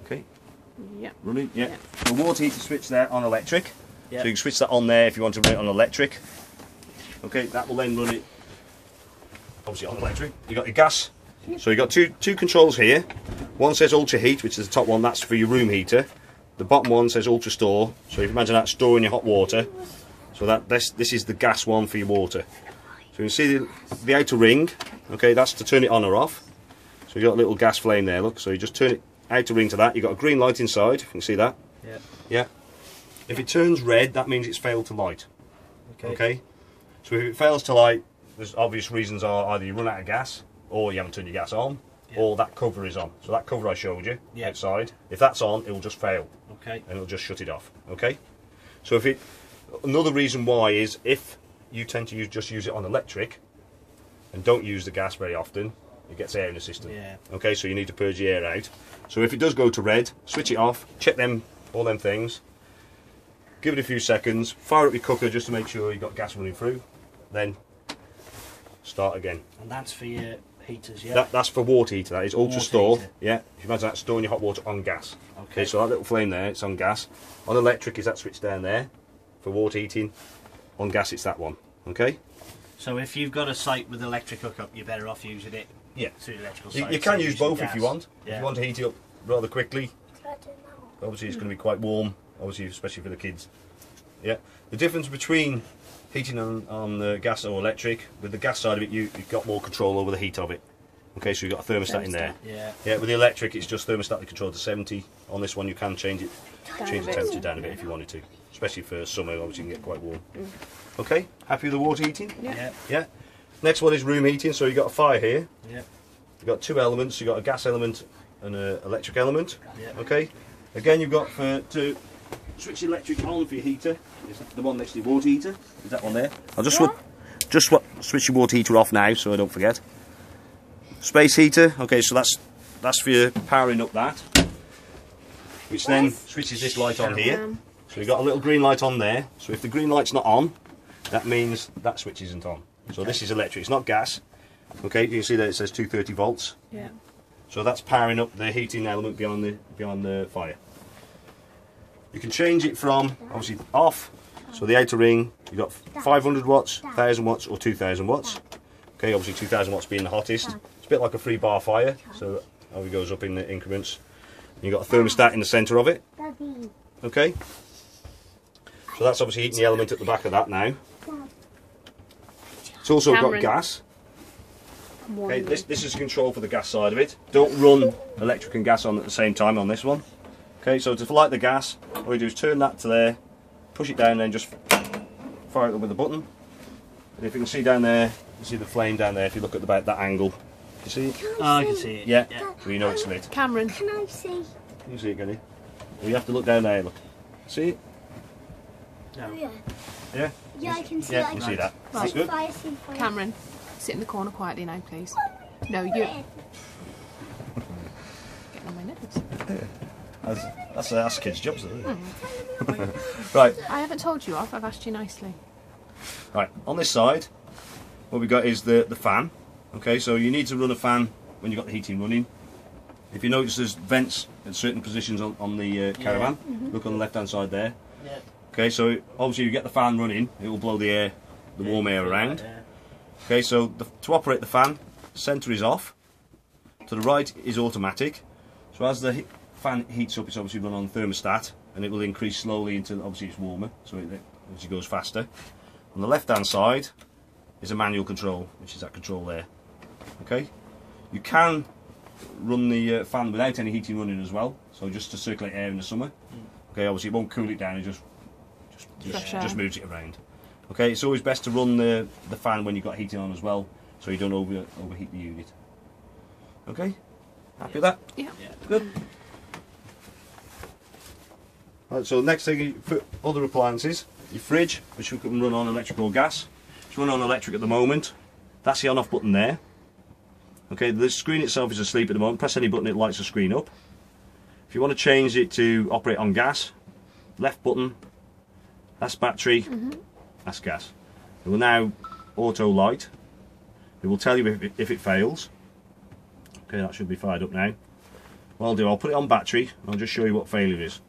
Okay. Yeah. Running. Yeah. The water heater switch there on electric. Yeah. So you can switch that on there if you want to run it on electric. Okay, that will then run it obviously on electric. You got your gas. So you got two controls here. One says ultra heat, which is the top one, that's for your room heater. The bottom one says ultra store. So if you imagine that storing your hot water. So this is the gas one for your water. So you can see the outer ring. Okay, that's to turn it on or off. So you got a little gas flame there, look. So you just turn it outer ring to that. You've got a green light inside, if you can see that. Yeah. Yeah. If it turns red, that means it's failed to light. Okay. So if it fails to light, there's obvious reasons are either you run out of gas, or you haven't turned your gas on, or that cover is on. So that cover I showed you outside, if that's on, it will just fail. Okay. And it'll just shut it off. Okay. So another reason why is if you tend to just use it on electric, and don't use the gas very often, it gets air in the system. Yeah. Okay. So you need to purge the air out. So if it does go to red, switch it off, check all them things. Give it a few seconds, fire up your cooker just to make sure you've got gas running through, then start again. And that's for your heaters, yeah? That's for water heater, that is ultra Water store. heater. Yeah, if you imagine that, storing your hot water on gas. Okay. So that little flame there, it's on gas. On electric is that switch down there for water heating. On gas it's that one. Okay? So if you've got a site with electric hookup, you're better off using it through the electrical site. You can use both gas. if you want. Yeah. If you want to heat it up rather quickly. Obviously it's going to be quite warm, obviously especially for the kids. Yeah. The difference between heating on the gas or electric, with the gas side of it, you've got more control over the heat of it. Okay, so you've got a thermostat in there. Yeah. Yeah, with the electric, it's just thermostatically controlled to 70. On this one, you can change the temperature down a bit if you wanted to, especially for summer. Obviously, you can get quite warm. Okay, happy with the water heating? Yeah. Yeah. Next one is room heating. So you've got a fire here. Yeah. You've got two elements. You've got a gas element and an electric element. Yeah. Okay. Again, you've got to switch the electric on for your heater. Is the one next to your water heater? Is that one there? I'll just switch your water heater off now, so I don't forget. Space heater. Okay, so that's for your powering up that, which then switches this light on here. So you've got a little green light on there. So if the green light's not on, that means that switch isn't on. So this is electric. It's not gas. Okay, you can see that it says 230 volts. Yeah. So that's powering up the heating element beyond the fire. You can change it from obviously off. So the outer ring, you've got 500 watts, 1000 watts, or 2000 watts. Okay, obviously 2000 watts being the hottest. It's a bit like a 3-bar fire, so it goes up in the increments. You've got a thermostat in the centre of it. Okay. So that's obviously heating the element at the back of that now. It's also got gas. Okay, this is control for the gas side of it. Don't run electric and gas on at the same time on this one. Okay, so to light the gas, all you do is turn that to there, push it down, and then just fire it up with the button. And if you can see down there, you see the flame down there. If you look at about that angle, you see it? Oh, I can see it. Yeah. So you know it's lit. Cameron. Can I see? You see it, can you? Well, you have to look down there. Look. See it? No. Oh, yeah. Yeah. Yeah, I can see. Yeah, I you can see that. Right. That's good. Cameron, sit in the corner quietly now, please. No, you. Getting on my nerves. That's kids' jobs, isn't it? Right. I haven't told you off. I've asked you nicely. Right. On this side, what we've got is the fan. Okay, so you need to run a fan when you've got the heating running. If you notice there's vents at certain positions on the caravan, look on the left hand side there. Yeah. Okay, so obviously you get the fan running, it will blow the warm air around. Yeah. Okay, so to operate the fan, centre is off, to the right is automatic. So as the fan heats up, it's obviously run on thermostat, and it will increase slowly until obviously it's warmer, so it obviously goes faster. On the left hand side is a manual control, which is that control there. Okay, you can run the fan without any heating running as well, so just to circulate air in the summer. Okay, obviously it won't cool it down, it just moves it around. Okay, it's always best to run the fan when you've got heating on as well, so you don't overheat the unit. Okay, happy with that? Yeah. Good. Right, so next thing, for other appliances, your fridge, which you can run on electric or gas. It's run on electric at the moment. That's the on-off button there. Okay, the screen itself is asleep at the moment. Press any button, it lights the screen up. If you want to change it to operate on gas, left button, that's battery, that's gas. It will now auto light. It will tell you if it fails. Okay, that should be fired up now. what I'll do, I'll put it on battery and I'll just show you what failure is.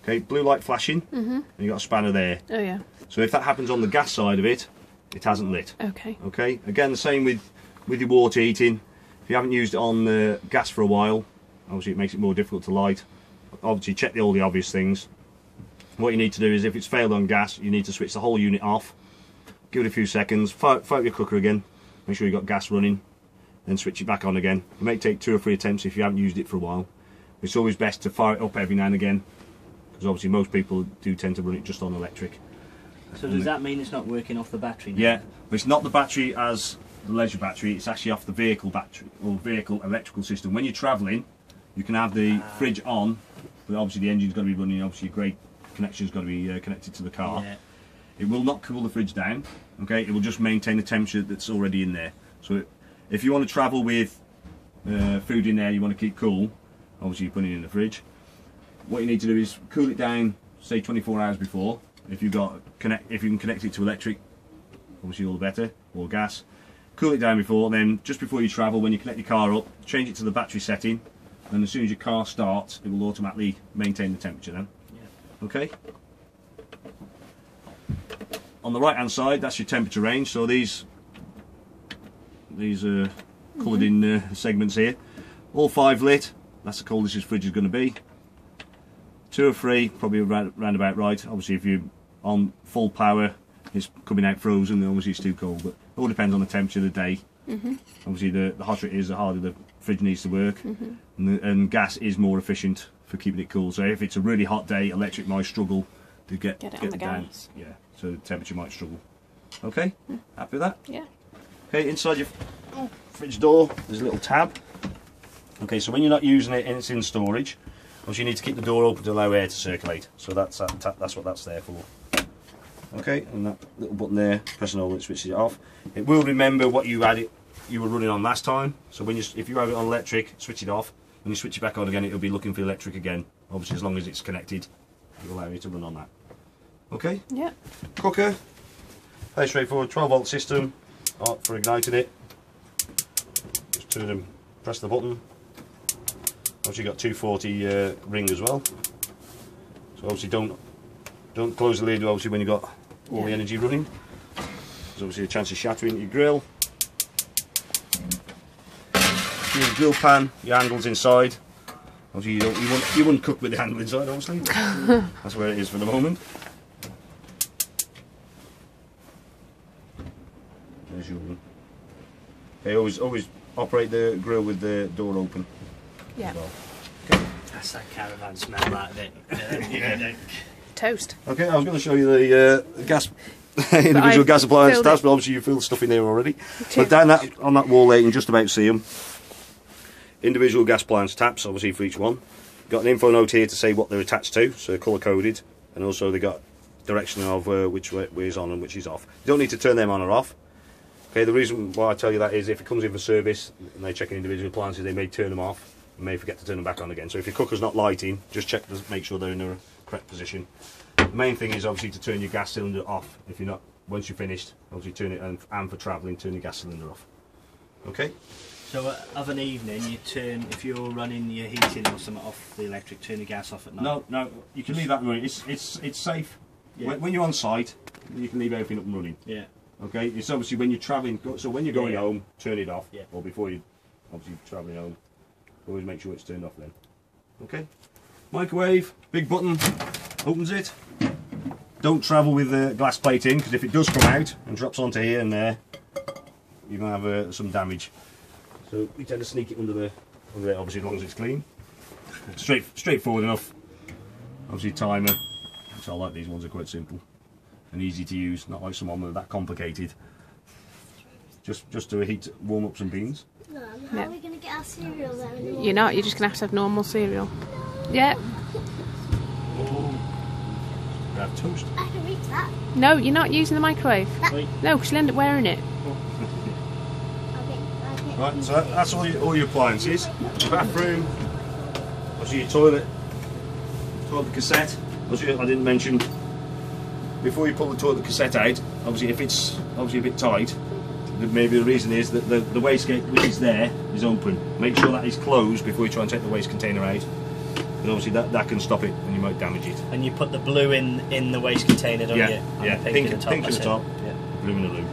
Okay, blue light flashing, and you've got a spanner there. Oh yeah. So if that happens on the gas side of it, it hasn't lit. Okay. Okay, again the same with your water heating. If you haven't used it on the gas for a while, obviously it makes it more difficult to light. Obviously check all the obvious things. What you need to do is, if it's failed on gas, you need to switch the whole unit off. Give it a few seconds, fire up your cooker again, make sure you've got gas running, then switch it back on again. It may take 2 or 3 attempts if you haven't used it for a while. It's always best to fire it up every now and again, because obviously most people do tend to run it just on electric. So does that mean it's not working off the battery now? Yeah, but it's not the battery as the leisure battery, it's actually off the vehicle battery or vehicle electrical system. When you're travelling, you can have the fridge on, but obviously the engine's got to be running, obviously your grade connection's got to be connected to the car. Yeah. It will not cool the fridge down, okay? It will just maintain the temperature that's already in there. So if you want to travel with food in there, you want to keep cool, obviously you put it in the fridge. What you need to do is cool it down, say 24 hours before. If you can connect it to electric, obviously all the better, or gas. Cool it down before, then just before you travel, when you connect your car up, change it to the battery setting, and as soon as your car starts, it will automatically maintain the temperature then. Yeah. Okay? On the right hand side, that's your temperature range. So these are coloured in segments here. All 5 lit, that's the coldest this fridge is going to be. 2 or 3, probably round about right. Obviously if you're on full power, it's coming out frozen, and obviously it's too cold, but it all depends on the temperature of the day. Obviously the hotter it is, the harder the fridge needs to work, and gas is more efficient for keeping it cool. So if it's a really hot day, electric might struggle to get it on the down. gas. Yeah, so the temperature might struggle. Okay, happy with that? Yeah. Okay, inside your fridge door there's a little tab. Okay, so when you're not using it and it's in storage, obviously you need to keep the door open to allow air to circulate. So that's what that's there for. Okay, and that little button there, press and hold it, switches it off. It will remember what you were running on last time. So if you have it on electric, switch it off. When you switch it back on again, it'll be looking for electric again. Obviously, as long as it's connected, it'll allow you to run on that. Okay. Yeah. Cooker. Very straightforward. 12-volt system for igniting it. Just turn and press the button. Obviously, got 240 ring as well. So obviously, don't close the lid. Obviously, when you've got all the energy running, there's obviously a chance of shattering your grill. Your grill pan, your handle's inside. Obviously, you wouldn't cook with the handle inside, obviously. That's where it is for the moment. There's your one. Okay, always operate the grill with the door open. Yeah. As well. Okay. That's that caravan smell, that bit. Yeah. Toast. Okay, I was going to show you the gas. Individual gas appliance tabs, but obviously you filled stuff in there already. But down on that wall there, you can just about see them. Individual gas appliance taps, obviously for each one. Got an info note here to say what they're attached to, so colour coded, and also they got direction of which way is on and which is off. You don't need to turn them on or off. Okay, the reason why I tell you that is if it comes in for service and they check individual appliances, they may turn them off and may forget to turn them back on again. So if your cooker's not lighting, just check to make sure they're in the correct position. The main thing is obviously to turn your gas cylinder off. If you're not, once you're finished, obviously turn it, and for travelling, turn your gas cylinder off. Okay. So of an evening, you turn, if you're running your heating or something off the electric, turn the gas off at night. No, you can leave that running. It's safe. Yeah. When you're on site, you can leave everything up and running. Yeah. Okay. It's obviously when you're travelling. So when you're going home, turn it off. Yeah. Or before you, obviously travelling home, always make sure it's turned off then. Okay. Microwave, big button, opens it. Don't travel with the glass plate in, because if it does come out and drops onto here and there, you're going to have some damage. So we tend to sneak it under there, obviously as long as it's clean. Straightforward enough. Obviously timer. So I like these ones, are quite simple and easy to use, not like some of them that are that complicated. Just to warm up some beans. How are we going to get our cereal there? You're not, you're just going to have normal cereal. Yeah. We have toast. I can reach that. No, you're not using the microwave. Right. No, because you'll end up wearing it. Okay. Right, so that's all your appliances. Your bathroom, obviously your toilet cassette. Obviously I didn't mention, before you pull the toilet cassette out, obviously if it's a bit tight, maybe the reason is that the wastegate which is there is open. Make sure that is closed before you try and take the waste container out. And obviously that can stop it and you might damage it. And you put the blue in the waste container, don't you? And Yeah, the pink at the top. at the that's it. top, blue in the loop.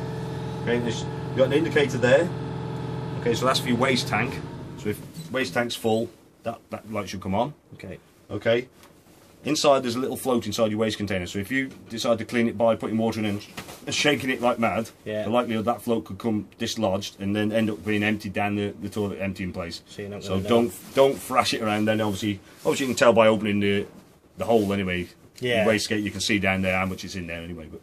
Okay, you've got an indicator there. Okay, so that's for your waste tank. So if waste tank's full, that light should come on. Okay. Okay. Inside there's a little float inside your waste container, so if you decide to clean it by putting water in and shaking it like mad, Yeah. the likelihood that float could come dislodged and then end up being emptied down the toilet, empty in place. So you're not So gonna don't thrash it around. Then obviously you can tell by opening the hole anyway. Yeah. The wastegate, you can see down there how much is in there anyway. But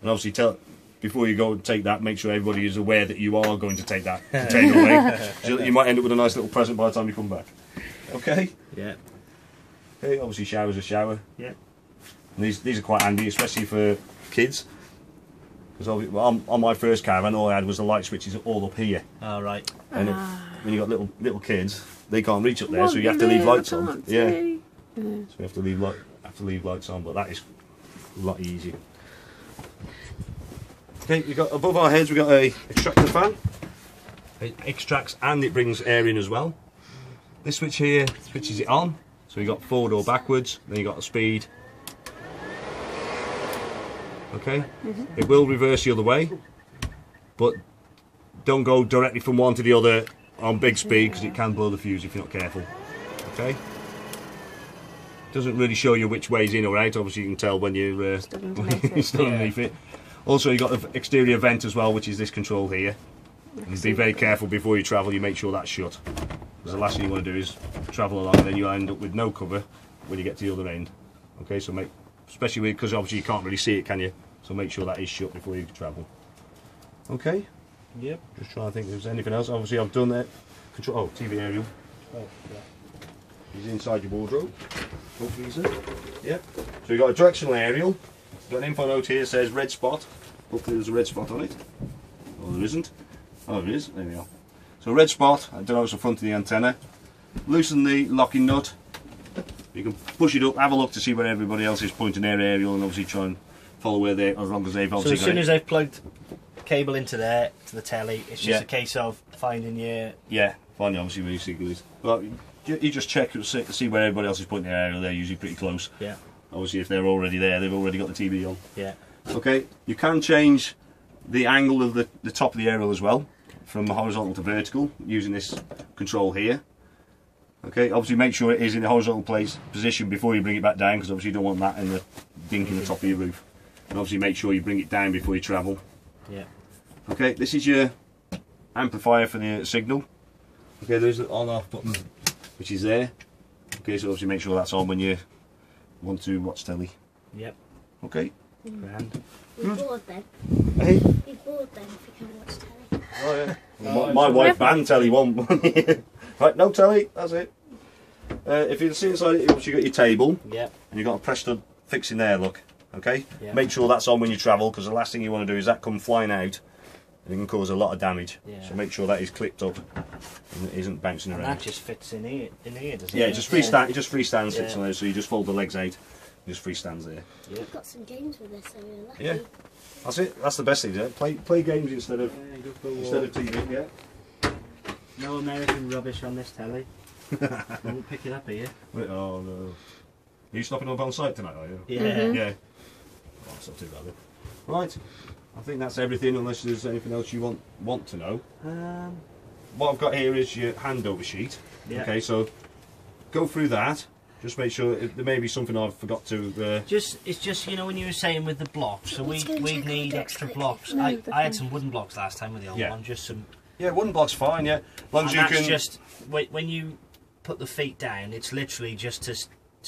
and obviously before you go and take that, make sure everybody is aware that you are going to take that container away. So you might end up with a nice little present by the time you come back. Okay. Yeah. Okay, obviously shower's a shower. Yeah. And these are quite handy, especially for kids. Because on my first caravan, all I had was the light switches all up here. Oh, right. And when you got little kids, they can't reach up there, so you have to leave lights on. Yeah. So you have to leave lights on, but that is a lot easier. Okay, we got above our heads we got a extractor fan. It extracts and it brings air in as well. This switch here switches it on. So you got forward or backwards, then you got the speed. Okay, it will reverse the other way, but don't go directly from one to the other on big speed because it can blow the fuse if you're not careful. Okay, doesn't really show you which way's in or out. Obviously, you can tell when you're still underneath it. Also, you got the exterior vent as well, which is this control here. And be very careful before you travel. You make sure that's shut. Because the last thing you want to do is travel along and then you'll end up with no cover when you get to the other end. Okay, so especially because obviously you can't really see it, can you? So make sure that is shut before you travel. Okay. Yep. Just trying to think if there's anything else. Obviously I've done that. Control. Oh, TV aerial. Oh, yeah. He's inside your wardrobe. Hopefully he's there. Yep. So you've got a directional aerial. Got an info note here that says red spot. Hopefully there's a red spot on it. Oh, there isn't. Oh, there is. There we are. So red spot, I don't know, it's the front of the antenna. Loosen the locking nut. You can push it up, have a look to see where everybody else is pointing their aerial, and obviously try and follow where they, as long as they've obviously. So as soon as they've plugged cable into there to the telly, it's just a case of finding your. Yeah, finding obviously where your signal is. Well, you just check to see where everybody else is pointing their aerial. They're usually pretty close. Yeah. Obviously, if they're already there, they've already got the TV on. Yeah. Okay, you can change the angle of the top of the aerial as well, from horizontal to vertical, using this control here. Okay, obviously make sure it is in the horizontal position before you bring it back down, because obviously you don't want that in the dink in the top of your roof. And obviously make sure you bring it down before you travel. Yeah. Okay, this is your amplifier for the signal. Okay, there's the on-off button, which is there. Okay, so obviously make sure that's on when you want to watch telly. Yep. Okay. Grand. We're bored then. Hey. We're bored then if we can watch telly. Oh yeah. My wife banned telly one. Right, no telly. That's it. If you can see inside it, you've got your table. Yep. And you've got a Presto fixing there. Look. Okay. Yeah. Make sure that's on when you travel, because the last thing you want to do is that come flying out, and it can cause a lot of damage. Yeah. So make sure that is clipped up and it isn't bouncing And around. that just fits in here, doesn't it? Yeah, it just freestands. It just freestands sits on there, so you just fold the legs out. It just freestands there. Yeah. We've got some games with this, so we're lucky. Yeah. That's it. That's the best thing. Yeah? Play games instead of TV. Yeah. No American rubbish on this telly. Won't pick it up here. Wait, oh no. Are you stopping up on site tonight? Are you? Yeah. Yeah. Oh, that's not too bad then. Right. I think that's everything. Unless there's anything else you want to know. What I've got here is your handover sheet. Yeah. Okay, so go through that. Just make sure there may be something I forgot to. It's just you know when you were saying with the blocks, so we Let's go and check need out extra the blocks. No, I had some wooden blocks last time with the old Yeah. one, just some. Yeah, wooden block's fine. Yeah, as long as And you that's can. just when you put the feet down, it's literally just to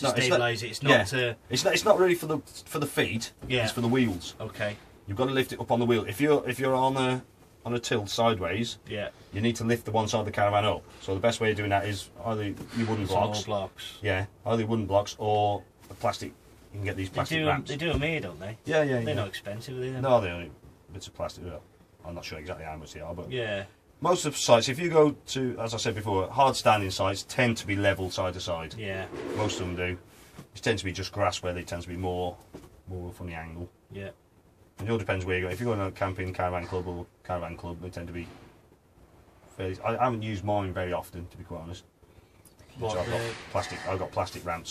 No, it's stabilise it. It's not to. It's not really for the feet. Yeah. It's for the wheels. Okay. You've got to lift it up on the wheel. If you're on a tilt sideways, Yeah. you need to lift the one side of the caravan up. So the best way of doing that is either your wooden Small blocks. blocks. Yeah, either wooden blocks or a plastic. You can get these plastic wraps. They do them here, don't they? Yeah, yeah, They're yeah. not expensive, are they? No, they're only bits of plastic. Well, I'm not sure exactly how much they are, but Yeah. most of the sites, if you go to, as I said before, hard standing sites tend to be level side to side. Yeah. Most of them do. It tends to be just grass where they tend to be more from the angle. Yeah. And it all depends where you go. If you're going to a camping caravan club or caravan club, they tend to be fairly... I haven't used mine very often, to be quite honest. What, So I've got plastic ramps